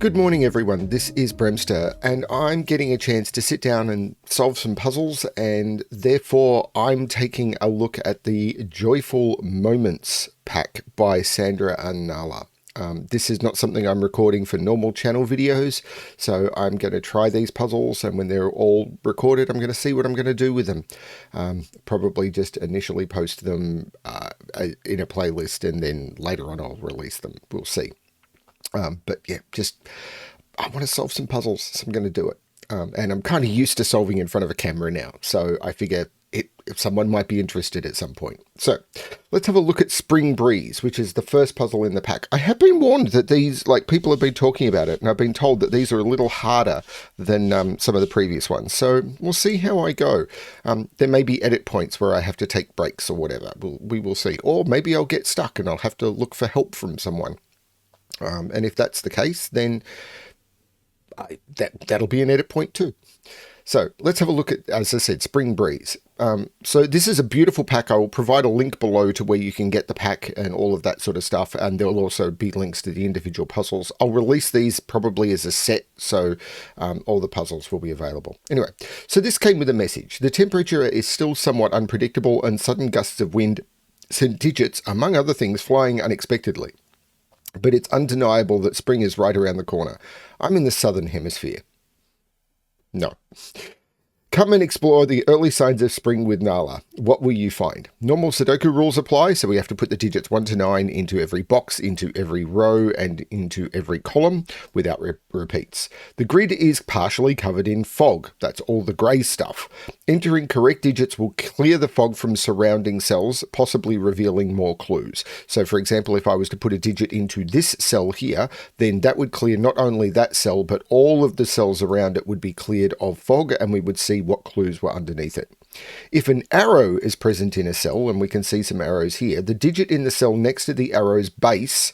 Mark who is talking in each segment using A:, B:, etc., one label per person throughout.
A: Good morning, everyone. This is BremSter, and I'm getting a chance to sit down and solve some puzzles, and therefore I'm taking a look at the Joyful Moments pack by Sandra and Nala. This is not something I'm recording for normal channel videos, so I'm going to try these puzzles, and when they're all recorded, I'm going to see what I'm going to do with them. Probably just initially post them in a playlist, and then later on I'll release them. We'll see. But yeah, I want to solve some puzzles, so I'm going to do it. And I'm kind of used to solving in front of a camera now, so I figure someone might be interested at some point. So let's have a look at Spring Breeze, which is the first puzzle in the pack. I have been warned that these, people have been talking about it, and I've been told that these are a little harder than some of the previous ones. So we'll see how I go. There may be edit points where I have to take breaks or whatever. We will see. Or maybe I'll get stuck and I'll have to look for help from someone. And if that's the case, then that'll be an edit point too. So let's have a look at, as I said, Spring Breeze. So this is a beautiful pack. I will provide a link below to where you can get the pack and all of that sort of stuff. And there will also be links to the individual puzzles. I'll release these probably as a set, so all the puzzles will be available. Anyway, so this came with a message. The temperature is still somewhat unpredictable, and sudden gusts of wind send digits, among other things, flying unexpectedly. But it's undeniable that spring is right around the corner. I'm in the southern hemisphere. No. Come and explore the early signs of spring with Nala. What will you find? Normal Sudoku rules apply, so we have to put the digits 1 to 9 into every box, into every row, and into every column without repeats. The grid is partially covered in fog. That's all the grey stuff. Entering correct digits will clear the fog from surrounding cells, possibly revealing more clues. So, for example, if I was to put a digit into this cell here, then that would clear not only that cell, but all of the cells around it would be cleared of fog, and we would see what clues were underneath it. If an arrow is present in a cell, and we can see some arrows here, the digit in the cell next to the arrow's base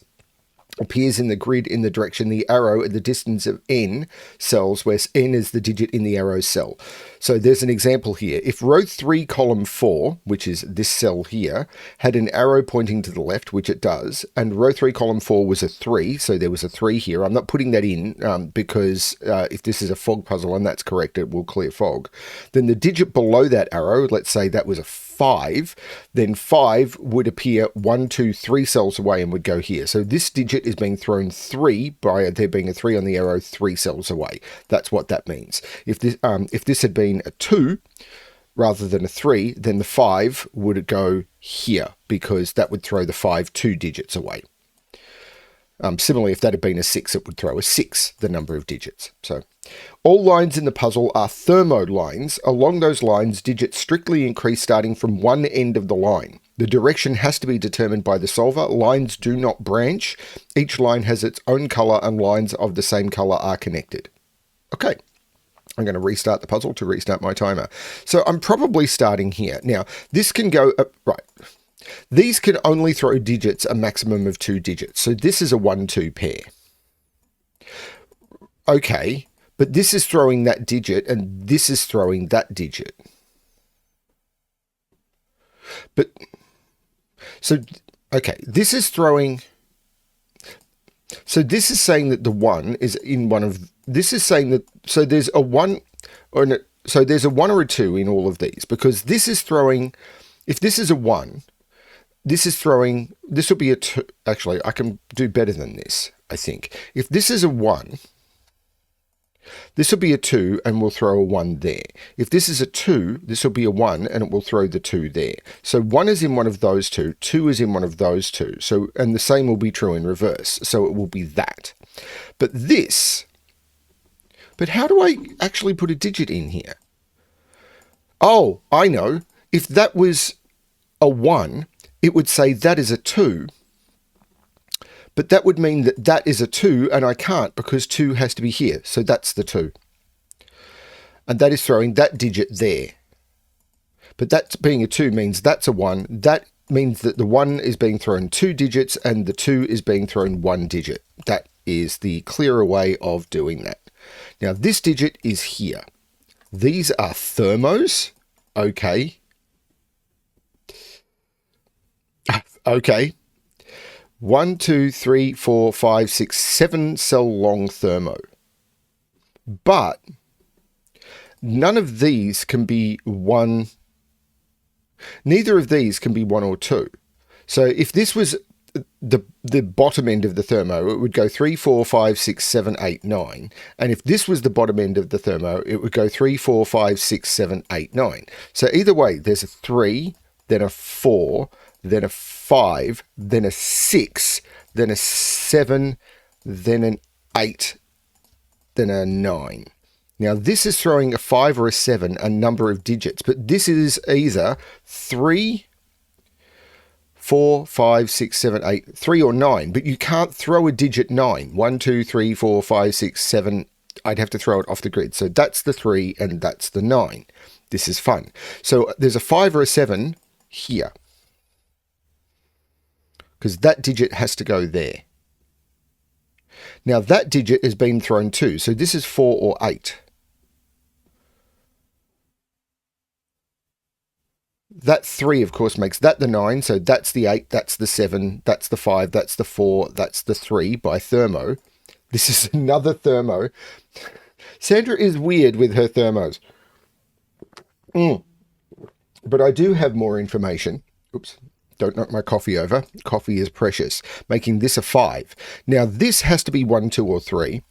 A: appears in the grid in the direction the arrow at the distance of n cells, where n is the digit in the arrow's cell. So there's an example here. If row 3, column 4, which is this cell here, had an arrow pointing to the left, which it does, and row 3, column 4 was a 3, so there was a 3 here. I'm not putting that in because if this is a fog puzzle and that's correct, it will clear fog. Then the digit below that arrow, let's say that was a 5, then 5 would appear 1, 2, 3 cells away and would go here. So this digit is being thrown 3 by there being a 3 on the arrow 3 cells away. That's what that means. If this had been a 2 rather than a 3, then the 5 would go here because that would throw the 5 2 digits away. Similarly, if that had been a 6, it would throw a 6, the number of digits. So all lines in the puzzle are thermo lines. Along those lines, digits strictly increase starting from one end of the line. The direction has to be determined by the solver. Lines do not branch. Each line has its own color, and lines of the same color are connected. Okay. I'm going to restart the puzzle to restart my timer. So I'm probably starting here. Now, this can go right. These can only throw digits a maximum of 2 digits. So this is a 1-2 pair. Okay, but this is throwing that digit and this is throwing that digit. But, so, okay, this is throwing, so this is saying that the 1 is in one of, this is saying that, so there's a 1, or no, so there's a 1 or a 2 in all of these, because this is throwing, if this is a 1, this is throwing, this will be a 2. Actually, I can do better than this, I think. If this is a 1, this will be a 2 and we'll throw a 1 there. If this is a 2, this will be a 1 and it will throw the 2 there. So 1 is in one of those two, 2 is in one of those two. So, and the same will be true in reverse. So it will be that. But this, but how do I actually put a digit in here? Oh, I know. If that was a 1, it would say that is a 2, but that would mean that that is a 2, and I can't because 2 has to be here, so that's the 2. And that is throwing that digit there. But that being a 2 means that's a 1. That means that the 1 is being thrown 2 digits, and the 2 is being thrown 1 digit. That is the clearer way of doing that. Now, this digit is here. These are thermos. Okay. Okay. 1, 2, 3, 4, 5, 6, 7 cell long thermo. But none of these can be one. Neither of these can be 1 or 2. So if this was the bottom end of the thermo, it would go 3, 4, 5, 6, 7, 8, 9. And if this was the bottom end of the thermo, it would go 3, 4, 5, 6, 7, 8, 9. So either way, there's a 3, then a 4, then a 5, then a 6, then a 7, then an 8, then a 9. Now, this is throwing a 5 or a 7, a number of digits, but this is either 3, 4, 5, 6, 7, 8, 3 or 9, but you can't throw a digit 9. 1, 2, 3, 4, 5, 6, 7. I'd have to throw it off the grid. So that's the 3 and that's the 9. This is fun. So there's a 5 or a 7 here, because that digit has to go there. Now that digit has been thrown too. So this is 4 or 8. That 3, of course, makes that the 9. So that's the 8, that's the 7, that's the 5, that's the 4, that's the 3 by thermo. This is another thermo. Sandra is weird with her thermos. But I do have more information. Oops, don't knock my coffee over. Coffee is precious. Making this a 5. Now, this has to be 1, 2, or 3.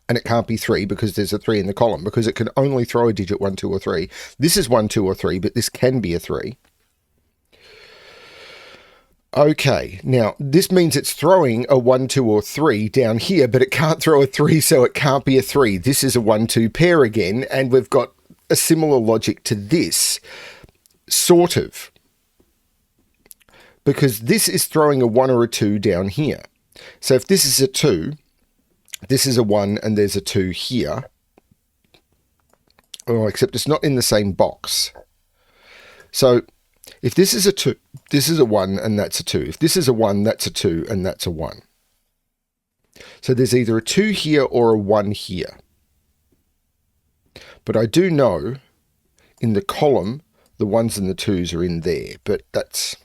A: And it can't be 3 because there's a 3 in the column, because it can only throw a digit 1, 2, or 3. This is 1, 2, or 3, but this can be a 3. Okay, now this means it's throwing a 1, 2, or 3 down here, but it can't throw a 3, so it can't be a 3. This is a 1, 2 pair again, and we've got a similar logic to this, sort of. Because this is throwing a 1 or a 2 down here. So if this is a 2... this is a 1 and there's a 2 here. Oh, except it's not in the same box. So if this is a 2, this is a 1 and that's a 2. If this is a 1, that's a 2 and that's a 1. So there's either a 2 here or a 1 here. But I do know in the column, the 1s and the 2s are in there. But that's...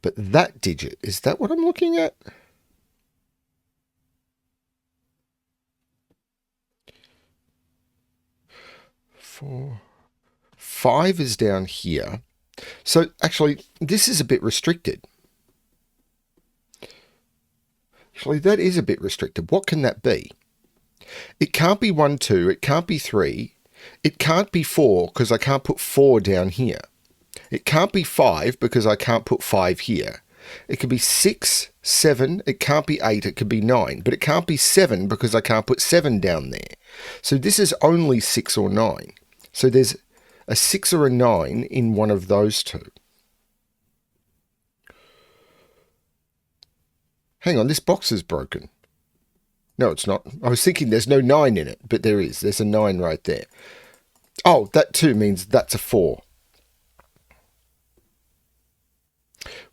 A: but that digit, is that what I'm looking at? Four, 5 is down here. So actually, this is a bit restricted. Actually, that is a bit restricted. What can that be? It can't be 1, 2. It can't be 3. It can't be 4 because I can't put 4 down here. It can't be 5 because I can't put 5 here. It could be 6, 7. It can't be 8. It could be 9. But it can't be 7 because I can't put 7 down there. So this is only 6 or 9. So there's a 6 or a 9 in one of those two. Hang on, this box is broken. No, it's not. I was thinking there's no 9 in it, but there is. There's a 9 right there. Oh, that too means that's a 4.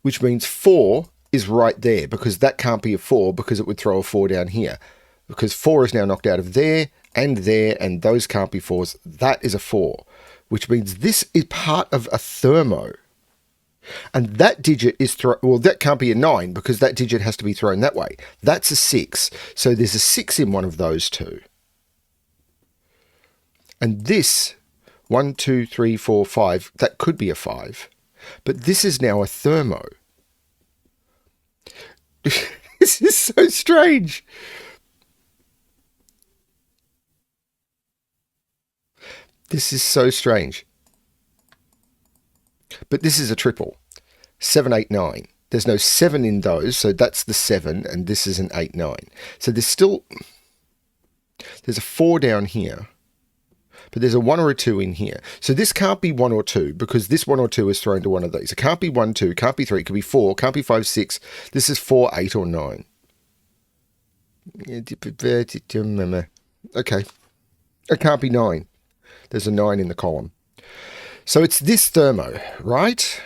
A: Which means 4 is right there, because that can't be a 4 because it would throw a 4 down here. Because 4 is now knocked out of there, and those can't be 4s. That is a 4, which means this is part of a thermo. And that digit is well, that can't be a 9 because that digit has to be thrown that way. That's a 6. So there's a 6 in one of those two. And this 1, 2, 3, 4, 5, that could be a 5. But this is now a thermo. This is so strange. This is so strange. But this is a triple. 7, 8, 9. There's no 7 in those, so that's the 7, and this is an 8, 9. So there's a 4 down here, but there's a 1 or a 2 in here. So this can't be 1 or 2, because this 1 or 2 is thrown to one of these. It can't be 1, 2, can't be 3, it could be 4, can't be 5, 6. This is 4, 8, or 9. Okay. It can't be 9. There's a 9 in the column. So it's this thermo, right?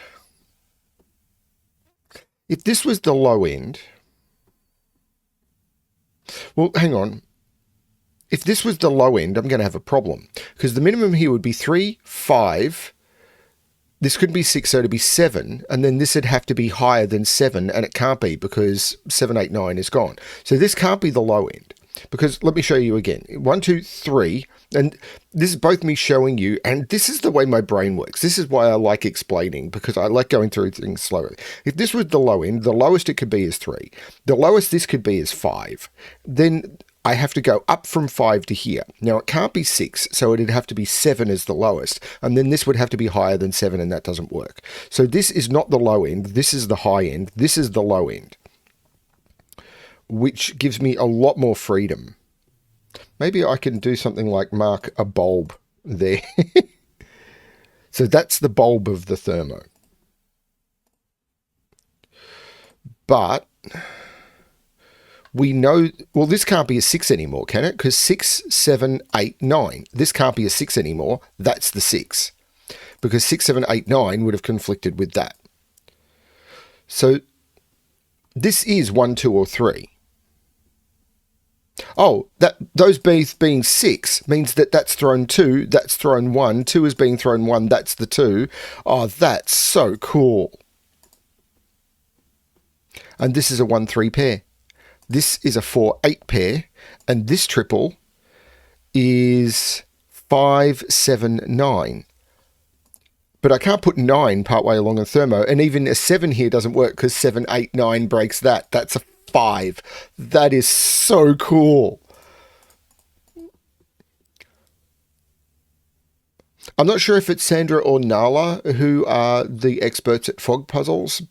A: If this was the low end... well, hang on. If this was the low end, I'm going to have a problem. Because the minimum here would be 3, 5, This could be 6, so it'd be 7, and then this would have to be higher than 7, and it can't be because 7, 8, 9 is gone. So this can't be the low end, because let me show you again. 1, 2, 3, and this is both me showing you, and this is the way my brain works. This is why I like explaining, because I like going through things slowly. If this was the low end, the lowest it could be is 3. The lowest this could be is 5. Then I have to go up from 5 to here. Now, it can't be 6, so it'd have to be 7 as the lowest, and then this would have to be higher than 7, and that doesn't work. So this is not the low end, this is the high end, this is the low end, which gives me a lot more freedom. Maybe I can do something like mark a bulb there. So that's the bulb of the thermo. But we know, well, this can't be a 6 anymore, can it? Because 6, 7, 8, 9. This can't be a 6 anymore. That's the 6. Because 6, 7, 8, 9 would have conflicted with that. So this is 1, 2, or 3. Oh, those being 6 means that that's thrown 2, that's thrown 1, 2 is being thrown 1, that's the 2. Oh, that's so cool. And this is a 1, 3 pair. This is a 4, 8 pair, and this triple is 5, 7, 9. But I can't put 9 partway along a thermo, and even a 7 here doesn't work because 7, 8, 9 breaks that. That's a 5. That is so cool. I'm not sure if it's Sandra or Nala who are the experts at fog puzzles,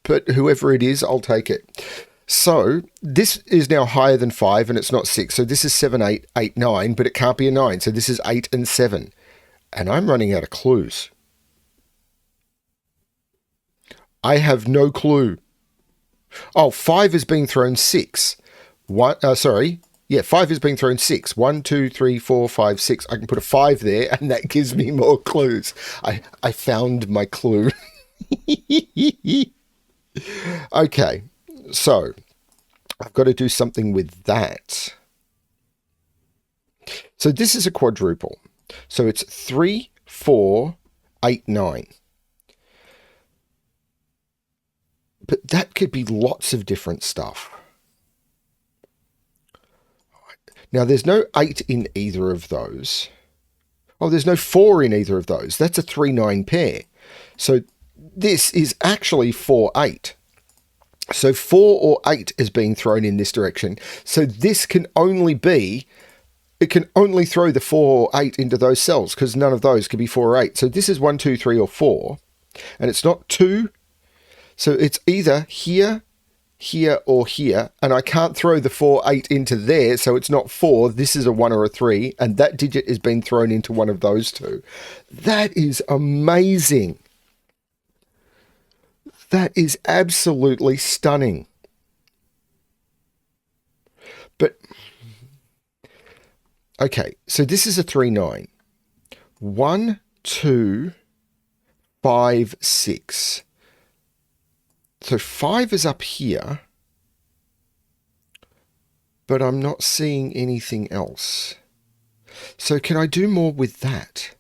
A: but whoever it is, I'll take it. So this is now higher than 5 and it's not 6. So this is 7, 8, 8, 9, but it can't be a 9. So this is 8 and 7. And I'm running out of clues. I have no clue. Oh, 5 is being thrown 6. 5 is being thrown 6. 1, 2, 3, 4, 5, 6. I can put a 5 there, and that gives me more clues. I found my clue. Okay, so I've got to do something with that. So this is a quadruple. So it's 3, 4, 8, 9. But that could be lots of different stuff. Now, there's no 8 in either of those. Oh, there's no 4 in either of those. That's a 3, 9 pair. So this is actually 4, 8. So 4 or 8 is being thrown in this direction. So this can only be, it can only throw the 4 or 8 into those cells because none of those could be 4 or 8. So this is 1, 2, 3, or 4. And it's not 2. So it's either here, here, or here. And I can't throw the 4, 8 into there. So it's not 4. This is a 1 or a 3. And that digit is being thrown into one of those two. That is amazing. That is absolutely stunning. But, okay, so this is a 3, 9. 1, 2, 5, 6. So 5 is up here, but I'm not seeing anything else. So can I do more with that?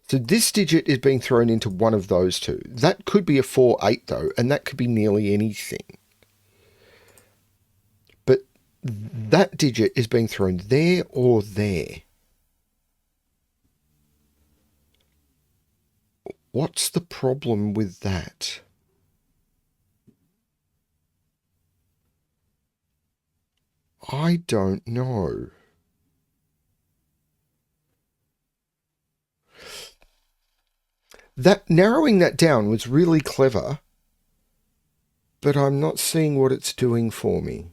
A: So this digit is being thrown into one of those two. That could be a 4, 8 though, and that could be nearly anything. But that digit is being thrown there or there. What's the problem with that? I don't know. That narrowing that down was really clever, but I'm not seeing what it's doing for me.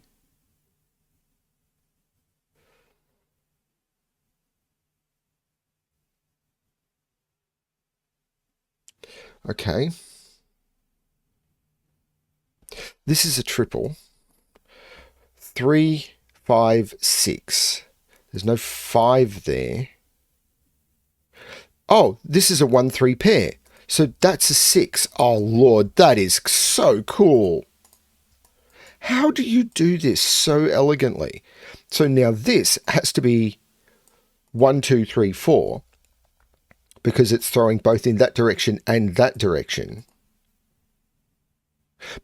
A: Okay. This is a triple. 3, 5, 6. There's no 5 there. Oh, this is a 1, 3 pair. So that's a 6. Oh, Lord, that is so cool. How do you do this so elegantly? So now this has to be 1, 2, 3, 4. because it's throwing both in that direction and that direction.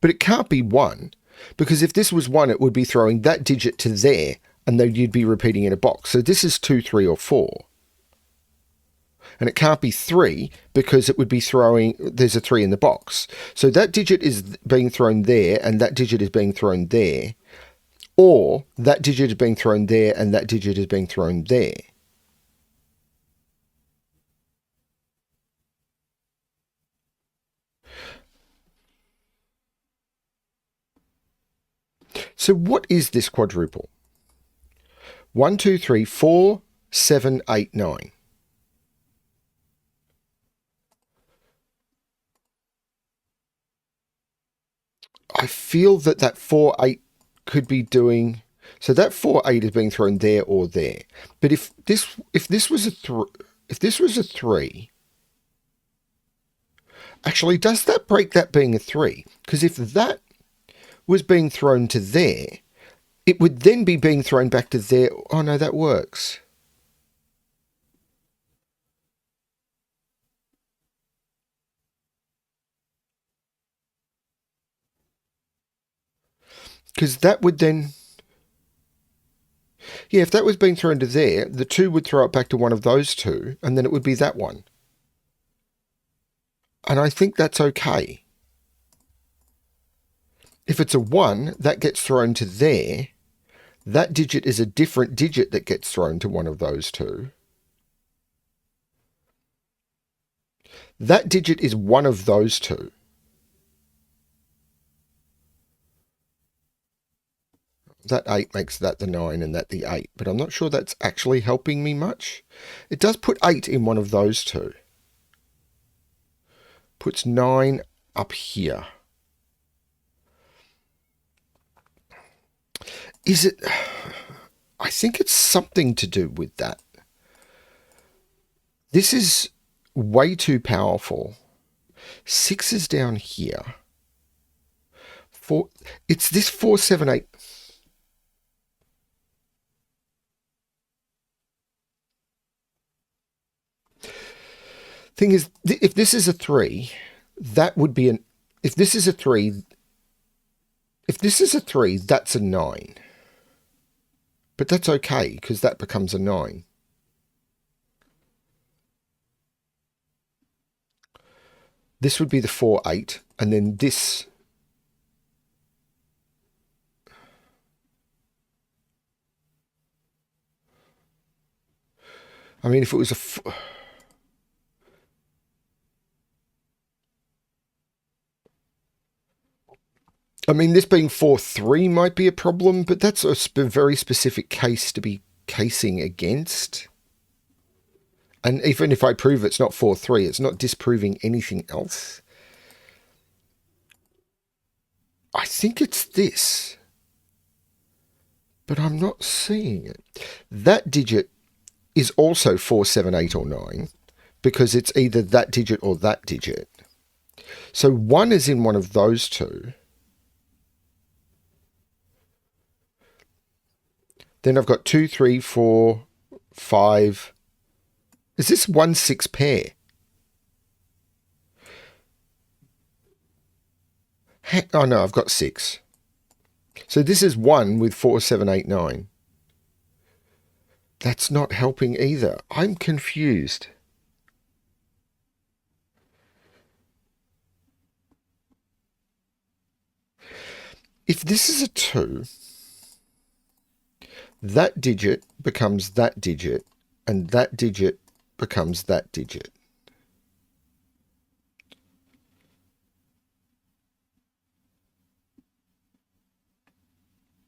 A: But it can't be 1, because if this was 1, it would be throwing that digit to there, and then you'd be repeating in a box. So this is 2, 3, or 4. And it can't be 3, because it would be throwing, there's a 3 in the box. So that digit is being thrown there, and that digit is being thrown there. Or that digit is being thrown there, and that digit is being thrown there. So what is this quadruple? 1, 2, 3, 4, 7, 8, 9. I feel that 4, 8 could be doing... So that 4, 8 is being thrown there or there. But if this was a 3... Actually, does that break that being a 3? Because if that was being thrown to there, it would then be being thrown back to there. Oh no, that works. Because that would then... Yeah, if that was being thrown to there, the 2 would throw it back to one of those 2, and then it would be that one. And I think that's okay. If it's a 1, that gets thrown to there. That digit is a different digit that gets thrown to one of those 2. That digit is one of those 2. That 8 makes that the 9 and that the 8, but I'm not sure that's actually helping me much. It does put 8 in one of those 2. Puts 9 up here. Is it... I think it's something to do with that. This is way too powerful. 6 is down here. 4... It's this 4, 7, 8... Thing is, if this is a 3, that would be an... If this is a 3... If this is a 3, that's a 9. But that's okay, because that becomes a 9. This would be the 4, 8, and then this... I mean, if it was a... I mean, this being 4, 3 might be a problem, but that's a very specific case to be casing against. And even if I prove it's not 4, 3, it's not disproving anything else. I think it's this. But I'm not seeing it. That digit is also 4, 7, 8, or 9, because it's either that digit or that digit. So 1 is in one of those 2. Then I've got 2, 3, 4, 5. Is this 1, 6 pair? Oh no, I've got 6. So this is 1 with 4, 7, 8, 9. That's not helping either. I'm confused. If this is a 2... that digit becomes that digit, and that digit becomes that digit.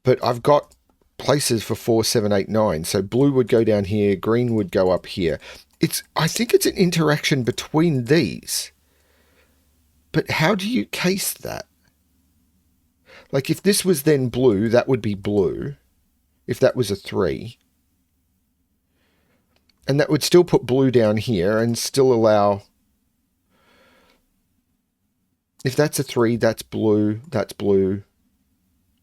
A: But I've got places for 4, 7, 8, 9. So blue would go down here, green would go up here. I think it's an interaction between these. But how do you case that? Like if this was then blue, that would be blue. If that was a 3. And that would still put blue down here and still allow... If that's a 3, that's blue, that's blue.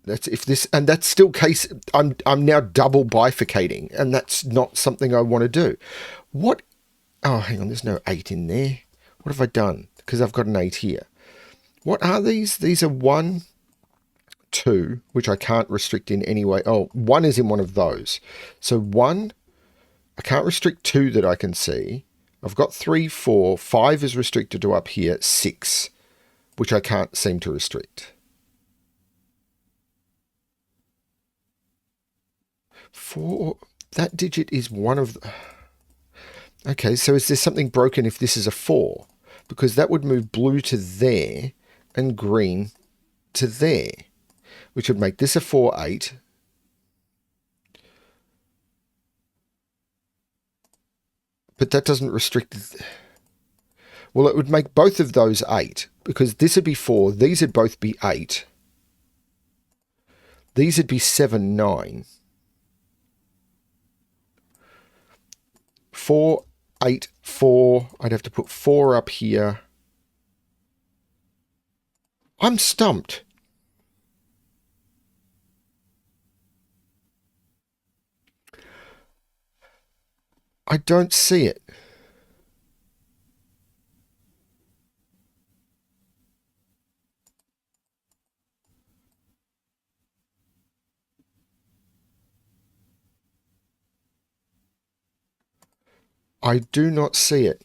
A: That's if this... And that's still case... I'm now double bifurcating, and that's not something I want to do. What Oh, hang on, there's no 8 in there. What have I done? Because I've got an 8 here. What are these? These are 1, 2, which I can't restrict in any way. Oh, 1 is in one of those. So 1, I can't restrict 2 that I can see. I've got 3, 4, 5 is restricted to up here, 6, which I can't seem to restrict. 4, that digit is one of the... Okay, so is there something broken if this is a 4? Because that would move blue to there and green to there, which would make this a 4, 8. But that doesn't restrict... Well, it would make both of those 8, because this would be 4, these would both be 8. These would be 7, 9. 4, 8, 4. I'd have to put 4 up here. I'm stumped. I don't see it. I do not see it.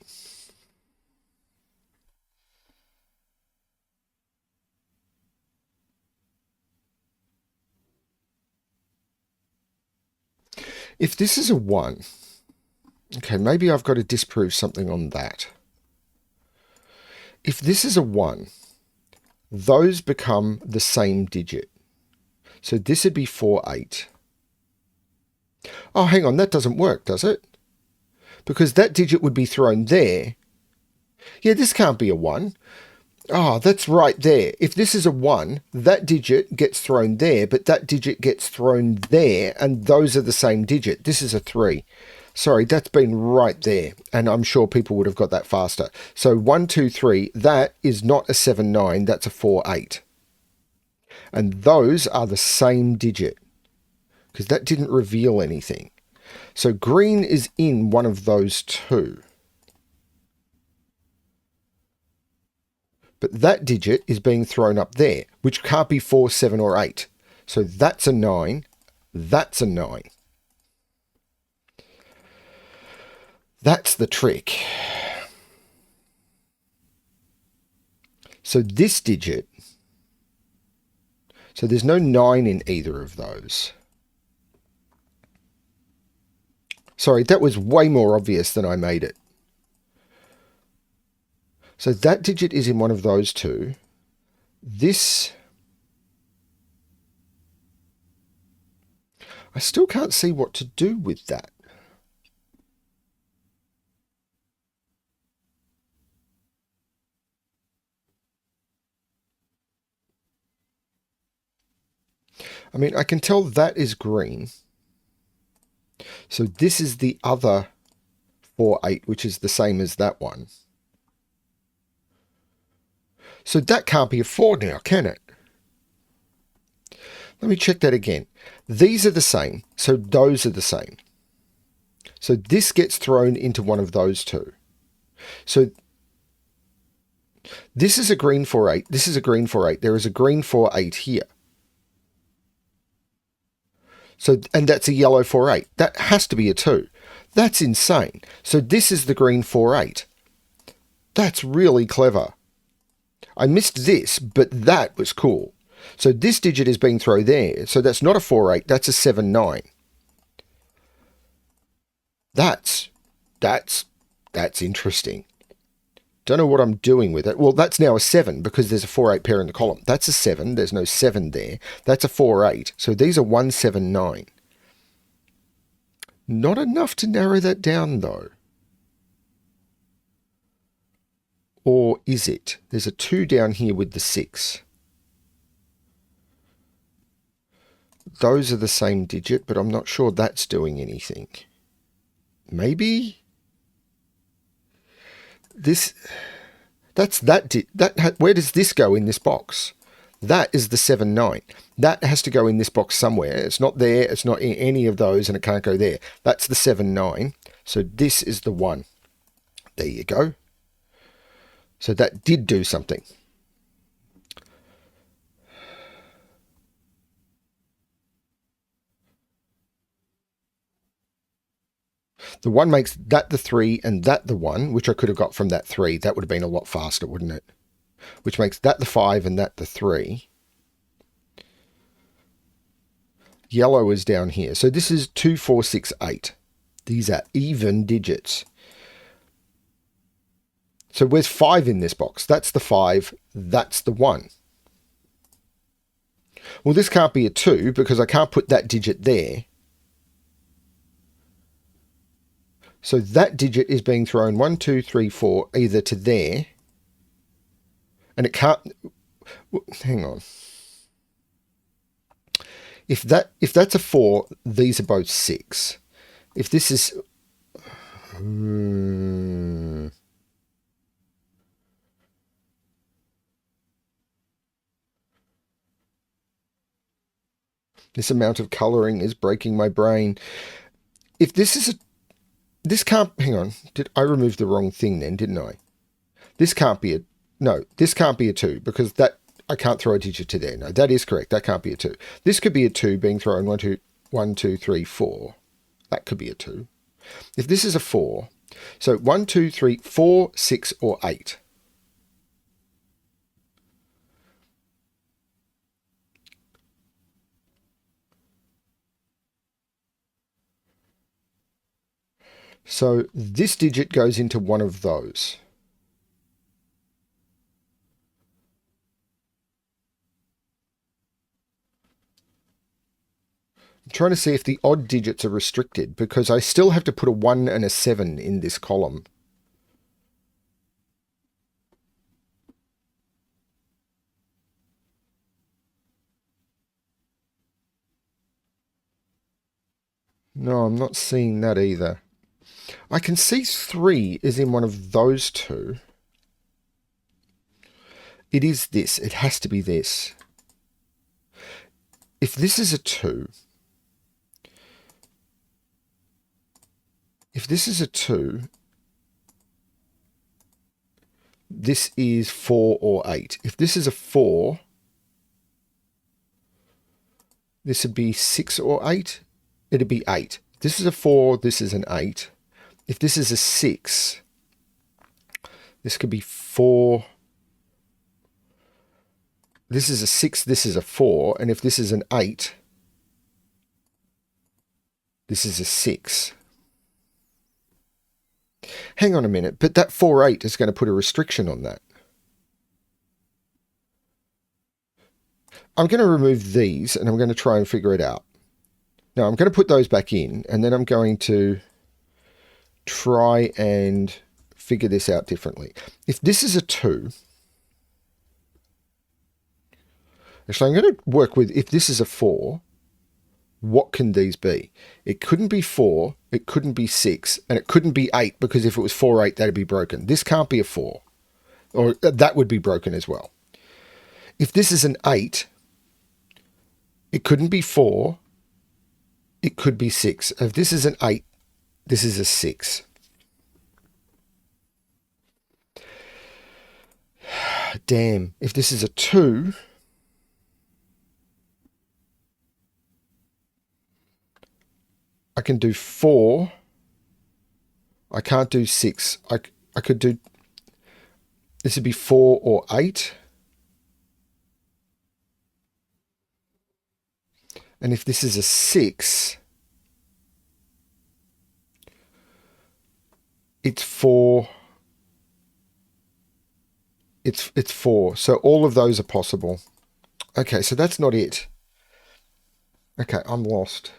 A: If this is a 1, okay, maybe I've got to disprove something on that. If this is a 1, those become the same digit. So this would be 4, 8. Oh, hang on, that doesn't work, does it? Because that digit would be thrown there. Yeah, this can't be a 1. Oh, that's right there. If this is a 1, that digit gets thrown there, but that digit gets thrown there, and those are the same digit. This is a 3. Sorry, that's been right there, and I'm sure people would have got that faster. So 1, 2, 3, that is not a 7, 9, that's a 4, 8. And those are the same digit, because that didn't reveal anything. So green is in one of those two. But that digit is being thrown up there, which can't be 4, 7, or 8. So that's a 9. That's a 9. That's the trick. So this digit, so there's no 9 in either of those. Sorry, that was way more obvious than I made it. So that digit is in one of those two. This, I still can't see what to do with that. I mean, I can tell that is green. So this is the other 4, 8, which is the same as that one. So that can't be a 4 now, can it? Let me check that again. These are the same, so those are the same. So this gets thrown into one of those two. So this is a green 4, 8. This is a green 4, 8. There is a green 4, 8 here. So, and that's a yellow 4, 8. That has to be a 2. That's insane. So this is the green 4, 8. That's really clever. I missed this, but that was cool. So this digit is being thrown there. So that's not a 4, 8. That's a 7, 9. That's interesting. Don't know what I'm doing with it. Well, that's now a 7 because there's a 4, 8 pair in the column. That's a 7. There's no 7 there. That's a 4, 8. So these are 1, 7, 9. Not enough to narrow that down, though. Or is it? There's a 2 down here with the 6. Those are the same digit, but I'm not sure that's doing anything. Maybe? This, where does this go in this box? That is the 7, 9. That has to go in this box somewhere. It's not there. It's not in any of those, and it can't go there. That's the 7, 9. So this is the 1. There you go. So that did do something. The 1 makes that the 3 and that the 1, which I could have got from that 3. That would have been a lot faster, wouldn't it? Which makes that the 5 and that the 3. Yellow is down here. So this is 2, 4, 6, 8. These are even digits. So where's 5 in this box? That's the 5. That's the 1. Well, this can't be a 2 because I can't put that digit there. So that digit is being thrown 1, 2, 3, 4 either to there. And it can't... Hang on. If that's a 4, these are both 6. If this is... This amount of colouring is breaking my brain. If this is a... This can't... Hang on. Did I remove the wrong thing then, didn't I? This can't be a... No, this can't be a 2 because that... I can't throw a digit to there. No, that is correct. That can't be a 2. This could be a 2 being thrown 1, 2, 3, 4. That could be a 2. If this is a 4, so 1, 2, 3, 4, 6, or 8. So this digit goes into one of those. I'm trying to see if the odd digits are restricted because I still have to put a 1 and a 7 in this column. No, I'm not seeing that either. I can see 3 is in one of those two. It is this. It has to be this. If this is a 2... If this is a 2, this is 4 or 8. If this is a 4, this would be 6 or 8. It'd be 8. This is a 4, this is an 8. If this is a 6, this could be 4. This is a 6, this is a 4. And if this is an 8, this is a 6. Hang on a minute, but that 4, 8 is going to put a restriction on that. I'm going to remove these and I'm going to try and figure it out. Now I'm going to put those back in and then I'm going to try and figure this out differently. If this is a 2, actually I'm going to work with, if this is a 4, what can these be? It couldn't be 4, it couldn't be 6, and it couldn't be 8 because if it was 4, 8, that'd be broken. This can't be a 4, or that would be broken as well. If this is an 8, it couldn't be 4, it could be 6. If this is an 8, this is a 6. Damn. If this is a 2, I can do 4. I can't do 6. I could do... This would be 4 or 8. And if this is a 6, it's 4. It's 4. So all of those are possible. Okay, so that's not it. Okay, I'm lost.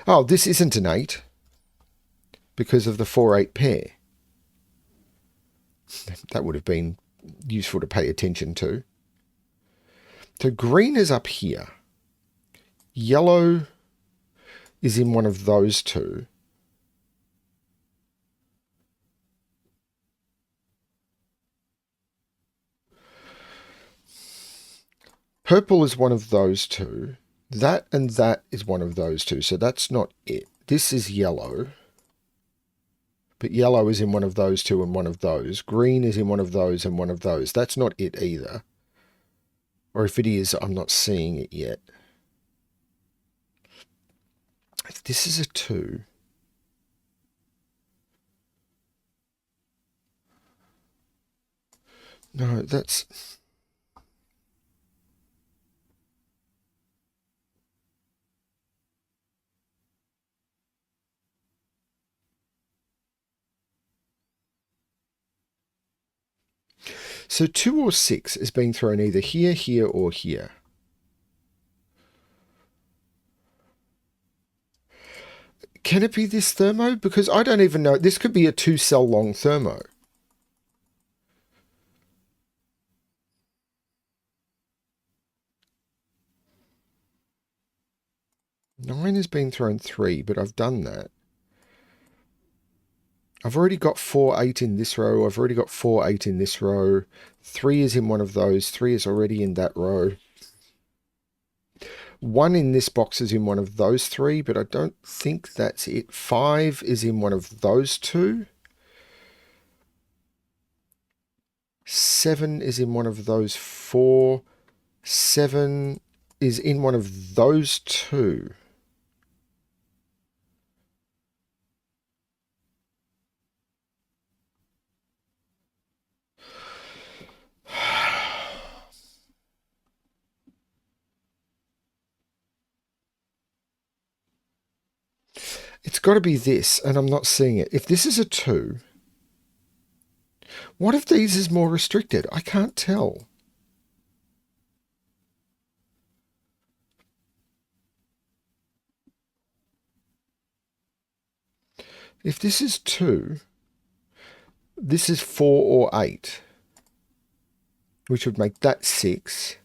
A: Oh, this isn't an 8 because of the 4, 8 pair. That would have been useful to pay attention to. So green is up here. Yellow is in one of those two. Purple is one of those two. That and that is one of those two. So that's not it. This is yellow. But yellow is in one of those two and one of those. Green is in one of those and one of those. That's not it either. Or if it is, I'm not seeing it yet. If this is a 2... No, that's... So 2 or 6 is being thrown either here, here, or here. Can it be this thermo? Because I don't even know. This could be a 2-cell long thermo. Nine has been thrown 3, but I've done that. I've already got 4, 8 in this row. I've already got 4, 8 in this row. 3 is in one of those. 3 is already in that row. 1 in this box is in one of those 3, but I don't think that's it. 5 is in one of those 2. 7 is in one of those 4. 7 is in one of those 2. It's got to be this, and I'm not seeing it. If this is a 2, what if these is more restricted? I can't tell. If this is 2, this is 4 or 8, which would make that 6.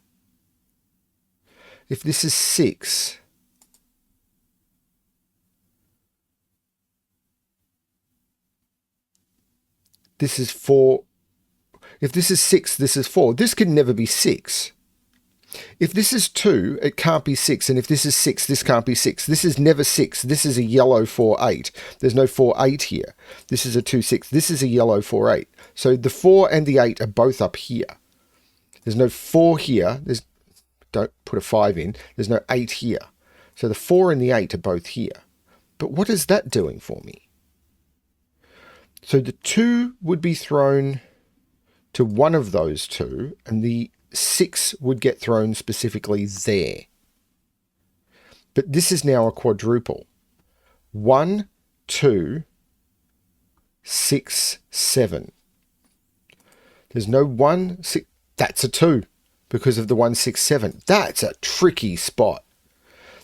A: If this is 6, this is 4. If this is 6, this is 4. This can never be 6. If this is 2, it can't be 6. And if this is 6, this can't be 6. This is never 6. This is a yellow 4, 8. There's no 4, 8 here. This is a 2, 6. This is a yellow 4, 8. So the 4 and the 8 are both up here. There's no 4 here. Don't put a 5 in. There's no 8 here. So the 4 and the 8 are both here. But what is that doing for me? So the 2 would be thrown to one of those 2, and the 6 would get thrown specifically there. But this is now a quadruple. 1, 2, 6, 7. There's no 1, 6. That's a 2 because of the 1, 6, 7. That's a tricky spot.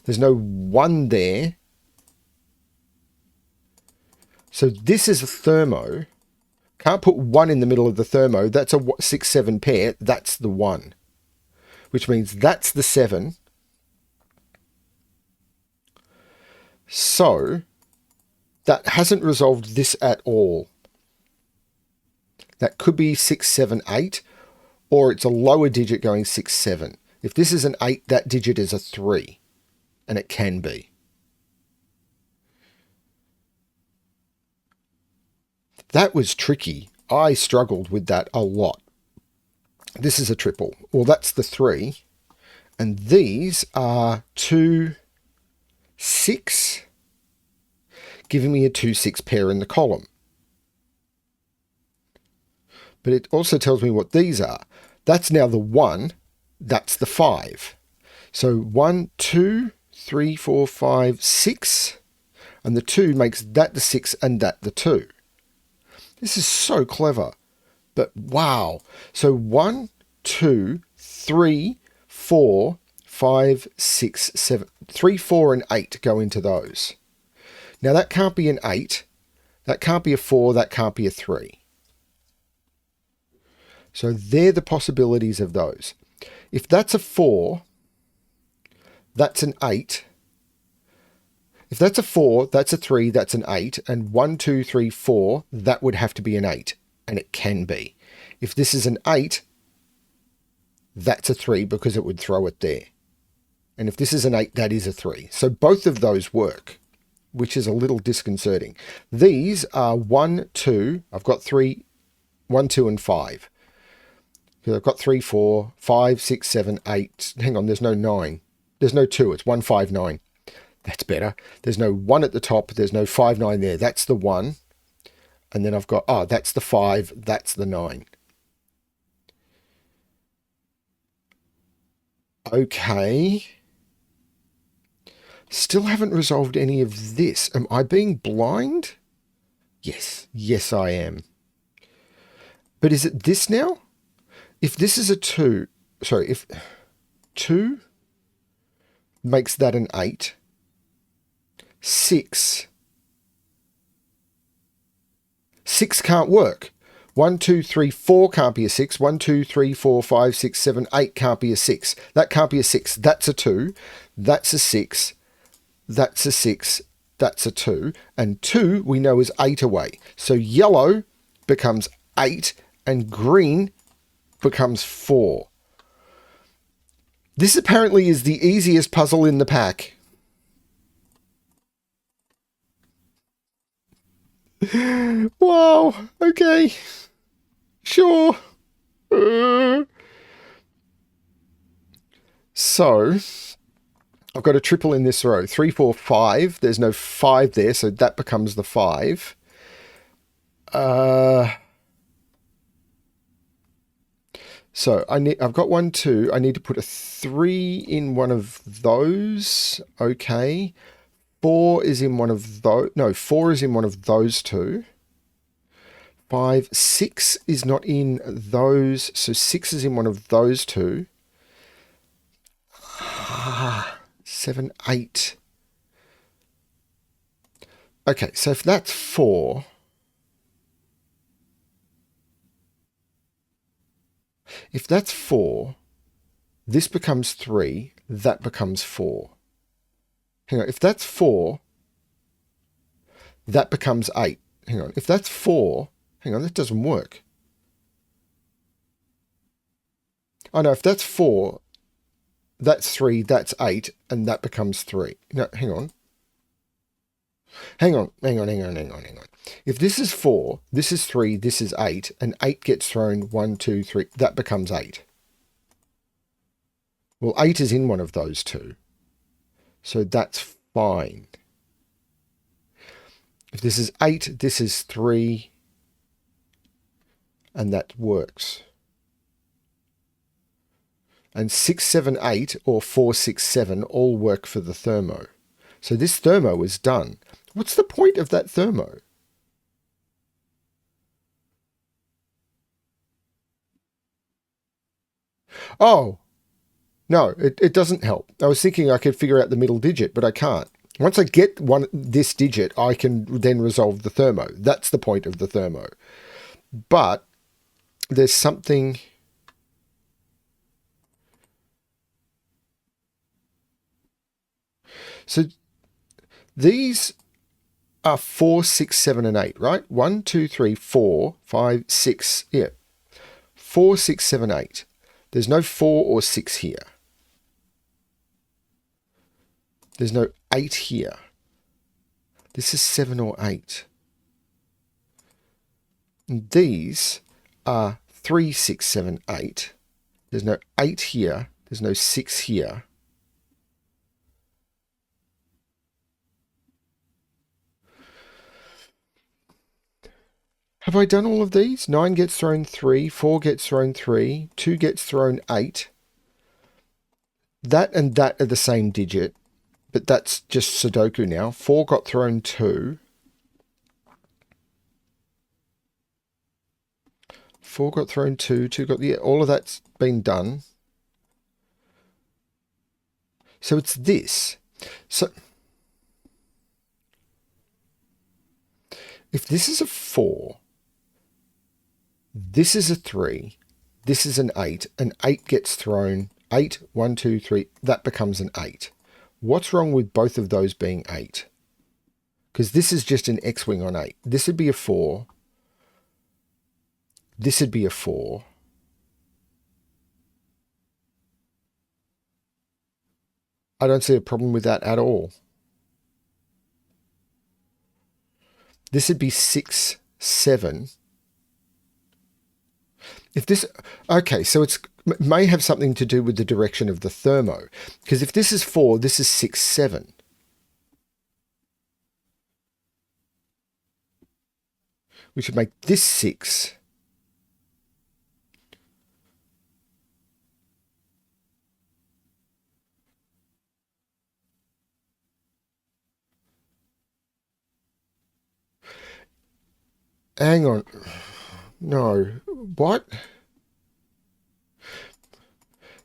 A: There's no 1 there. So this is a thermo. Can't put 1 in the middle of the thermo. That's a 6, 7 pair. That's the 1. Which means that's the 7. So that hasn't resolved this at all. That could be 6, 7, 8. Or it's a lower digit going 6, 7. If this is an 8, that digit is a 3. And it can be. That was tricky. I struggled with that a lot. This is a triple. Well, that's the 3. And these are 2, 6, giving me a 2, 6 pair in the column. But it also tells me what these are. That's now the 1. That's the 5. So 1, 2, 3, 4, 5, 6. And the 2 makes that the 6 and that the 2. This is so clever. But wow. So 1, 2, 3, 4, 5, 6, 7. 3, 4, and 8 go into those. Now that can't be an 8. That can't be a 4. That can't be a 3. So they're the possibilities of those. If that's a 4, that's an 8. If that's a 4, that's a 3, that's an 8. And 1, 2, 3, 4, that would have to be an 8. And it can be. If this is an 8, that's a 3 because it would throw it there. And if this is an 8, that is a 3. So both of those work, which is a little disconcerting. These are 1, 2. I've got 3, 1, 2, and 5. Because I've got 3, 4, 5, 6, 7, 8. Hang on, there's no 9. There's no 2. It's 1, 5, 9. That's better. There's no 1 at the top. There's no 5, 9 there. That's the 1. And then I've got, that's the 5. That's the 9. Okay. Still haven't resolved any of this. Am I being blind? Yes. Yes, I am. But is it this now? If this is a 2, sorry, if 2 makes that an 8, 6 can't work. 1, 2, 3, 4 can't be a 6. 1, 2, 3, 4, 5, 6, 7, 8 can't be a 6. That can't be a 6. That's a 2. That's a 6. That's a 6. That's a 2. And 2 we know is 8 away. So yellow becomes 8 and green becomes 4. This apparently is the easiest puzzle in the pack. Wow. Okay. Sure. So, I've got a triple in this row. 3, 4, 5. There's no 5 there, so that becomes the 5. So I've got 1, 2. I need to put a 3 in one of those. Okay. 4 is in one of those. No, 4 is in one of those two. 5, 6 is not in those. So 6 is in one of those two. 7, 8. Okay, so if that's 4... If that's 4, this becomes 3, that becomes 4. Hang on, if that's 4, that becomes 8. Hang on, if that's 4, hang on, that doesn't work. Oh no, if that's 4, that's 3, that's 8, and that becomes 3. No, hang on. Hang on. If this is 4, this is 3, this is 8, and 8 gets thrown 1, 2, 3, that becomes 8. Well, 8 is in one of those two. So that's fine. If this is 8, this is 3, and that works. And 6, 7, 8, or 4, 6, 7 all work for the thermo. So this thermo is done. What's the point of that thermo? Oh, no, it doesn't help. I was thinking I could figure out the middle digit, but I can't. Once I get this digit, I can then resolve the thermo. That's the point of the thermo. But there's something... So these are 4, 6, 7, and 8, right? 1, 2, 3, 4, 5, 6. Yeah. 4, 6, 7, 8. There's no 4 or 6 here. There's no 8 here. This is 7 or 8. And these are 3, 6, 7, 8. There's no 8 here. There's no 6 here. Have I done all of these? 9 gets thrown 3, 4 gets thrown 3, 2 gets thrown 8. That and that are the same digit, but that's just Sudoku now. 4 got thrown 2. 4 got thrown 2, 2 got... Yeah, all of that's been done. So it's this. So if this is a 4... This is a 3, this is an 8, and 8 gets thrown, 8, 1, 2, 3, that becomes an 8. What's wrong with both of those being 8? Because this is just an X-wing on 8. This would be a 4. This would be a 4. I don't see a problem with that at all. This would be 6, 7. If this, okay, so it may have something to do with the direction of the thermo. Because if this is 4, this is 6, 7. We should make this 6. Hang on. No. What?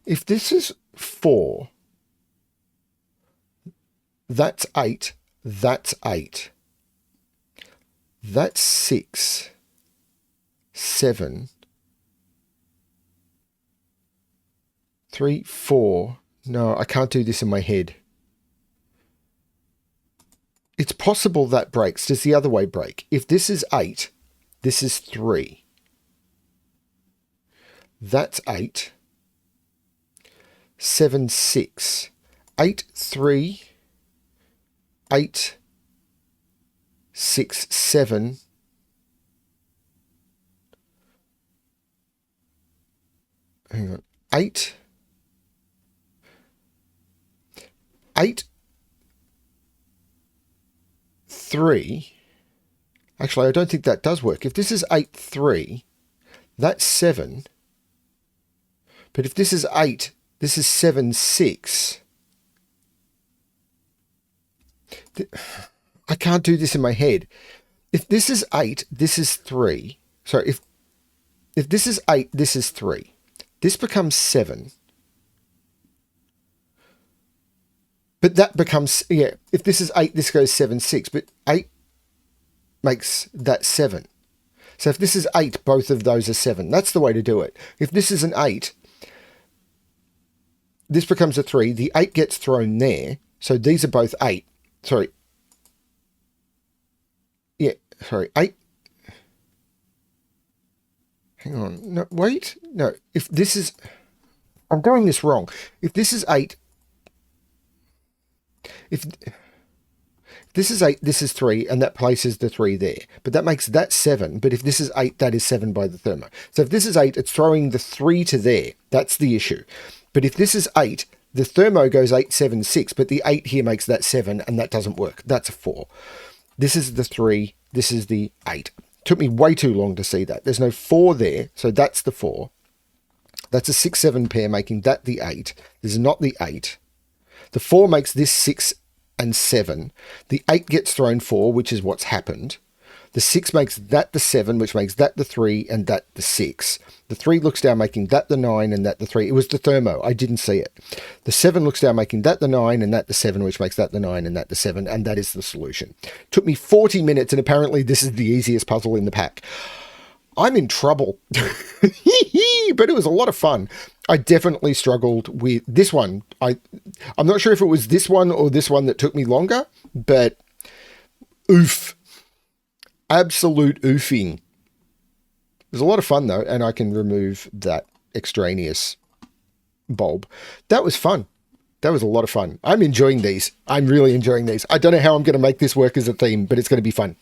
A: If this is 4, that's 8. That's 8. That's 6, 7, 3, 4. No, I can't do this in my head. It's possible that breaks. Does the other way break? If this is 8, this is 3. That's 8. 7, 6. 8, 3. 8, 6, 7. Hang on. 8. 8, 3. Actually, I don't think that does work. If this is 8, 3, that's 7. But if this is 8, this is 7, 6. I can't do this in my head. If this is 8, this is 3. So if this is 8, this is 3. This becomes 7. But that becomes, yeah, if this is 8, this goes 7, 6. But 8 makes that 7. So if this is 8, both of those are 7. That's the way to do it. If this is an 8, this becomes a 3. The 8 gets thrown there. So these are both 8. Sorry. Yeah, sorry. 8. Hang on. No, wait. No, if this is... I'm doing this wrong. If this is 8... If this is 8, this is 3, and that places the 3 there. But that makes that 7. But if this is 8, that is 7 by the thermo. So if this is 8, it's throwing the 3 to there. That's the issue. But if this is 8, the thermo goes 8, 7, 6. But the 8 here makes that 7, and that doesn't work. That's a 4. This is the 3. This is the 8. Took me way too long to see that. There's no 4 there, so that's the 4. That's a 6, 7 pair, making that the 8. This is not the 8. The 4 makes this 6 and 7. The 8 gets thrown 4, which is what's happened. The 6 makes that the 7, which makes that the 3 and that the 6. The 3 looks down, making that the 9 and that the 3. It was the thermo. I didn't see it. The 7 looks down, making that the 9 and that the 7, which makes that the 9 and that the 7. And that is the solution. Took me 40 minutes, and apparently this is the easiest puzzle in the pack. I'm in trouble. But it was a lot of fun. I definitely struggled with this one. I'm not sure if it was this one or this one that took me longer, but oof. Absolute oofing. It was a lot of fun though, and I can remove that extraneous bulb. That was fun. That was a lot of fun. I'm enjoying these. I'm really enjoying these. I don't know how I'm going to make this work as a theme, but it's going to be fun.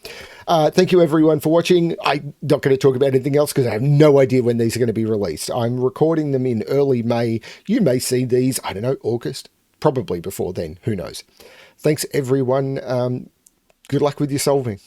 A: Thank you everyone for watching. I'm not going to talk about anything else because I have no idea when these are going to be released. I'm recording them in early May. You may see these, I don't know, August. Probably before then. Who knows? Thanks everyone. Good luck with your solving.